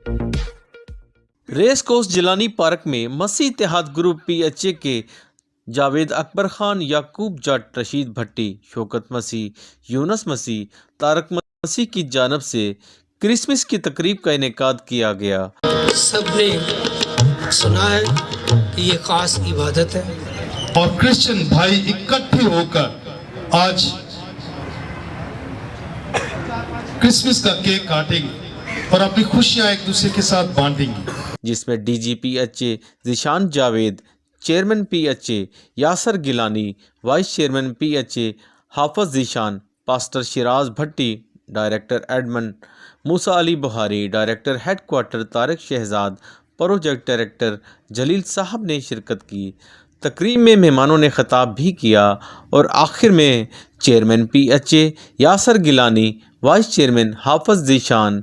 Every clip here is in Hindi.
रेस कोर्स जिलानी पार्क में मसीह इत्तेहाद ग्रुप PHA के जावेद अकबर खान, याकूब जट, रशीद भट्टी, शौकत मसीह, यूनुस मसीह, तारक मसीह की जानब से क्रिसमस की तकरीब का इनेकाद किया गया। सबने सुना है कि ये खास इबादत है और क्रिश्चियन भाई इकट्ठे होकर आज क्रिसमस का केक काटेंगे और अपनी खुशियां एक दूसरे के साथ बांटेंगे, जिसमें DG PHA Zeeshan Javed, chairman PHA Yasir Gilani, vice chairman PHA Hafiz Zeeshan, pastor Shiraz Bhatti, director admin Musa Ali Buhari, director headquarter Tariq Shahzad, project director Jalil sahab ने शिरकत की। तकरीब में मेहमानों ने खिताब भी किया और आखिर में chairman PHA Yasir Gilani, vice chairman Hafiz Zeeshan,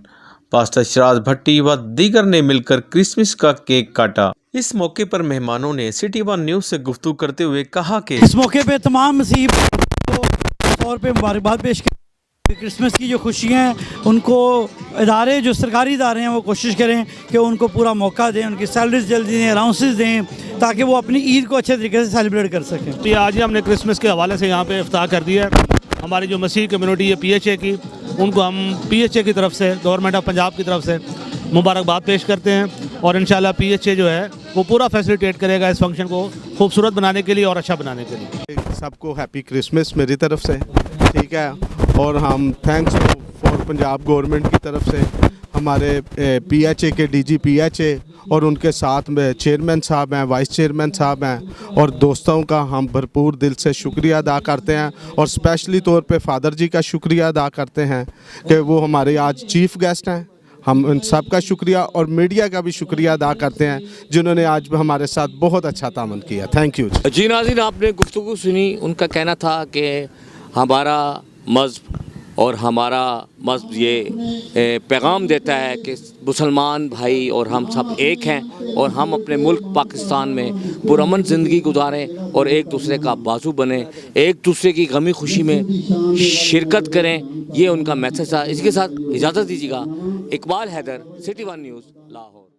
pastor Shiraz Bhatti व दीगर ने मिलकर क्रिसमस का केक काटा। इस मौके पर मेहमानों ने सिटी वन न्यूज़ से गुफ्तगू करते हुए कहा कि इस मौके पे तमाम मसीह को तौर पे मुबारकबाद पेश की। क्रिसमस की जो खुशियाँ हैं उनको इदारे, जो सरकारी इदारे हैं, वो कोशिश करें कि उनको पूरा मौका दें, उनकी सैलरीज जल्दी दें, अलाउंसेस दें, ताकि वो अपनी ईद को अच्छे तरीके से सेलिब्रेट कर सकें। तो आज ही हमने क्रिसमस के हवाले से यहाँ पे इफ्तार कर दिया है। हमारी जो मसीह कम्युनिटी है PHA की, उनको हम PHA की तरफ से, गवर्नमेंट ऑफ पंजाब की तरफ से मुबारकबाद पेश करते हैं और इंशाल्लाह PHA जो है वो पूरा फैसिलिटेट करेगा इस फंक्शन को खूबसूरत बनाने के लिए और अच्छा बनाने के लिए। सबको हैप्पी क्रिसमस मेरी तरफ से, ठीक है। और हम थैंक्स फॉर पंजाब गवर्नमेंट की तरफ से हमारे PHA के DG PHA और उनके साथ में चेयरमैन साहब हैं, वाइस चेयरमैन साहब हैं और दोस्तों का हम भरपूर दिल से शुक्रिया अदा करते हैं और स्पेशली तौर पे फादर जी का शुक्रिया अदा करते हैं कि वो हमारे आज चीफ़ गेस्ट हैं। हम उन सब का शुक्रिया और मीडिया का भी शुक्रिया अदा करते हैं जिन्होंने आज हमारे साथ बहुत अच्छा तामन किया। थैंक यू जी। नाज़रीन, आपने गुफ्तगू सुनी। उनका कहना था कि हमारा मज़हब और हमारा मज़हब ये पैगाम देता है कि मुसलमान भाई और हम सब एक हैं और हम अपने मुल्क पाकिस्तान में पुरअमन ज़िंदगी गुजारें और एक दूसरे का बाजू बने, एक दूसरे की गमी खुशी में शिरकत करें। ये उनका मैसेज था। इसके साथ इजाज़त दीजिएगा। Iqbal Haider, City One News, Lahore.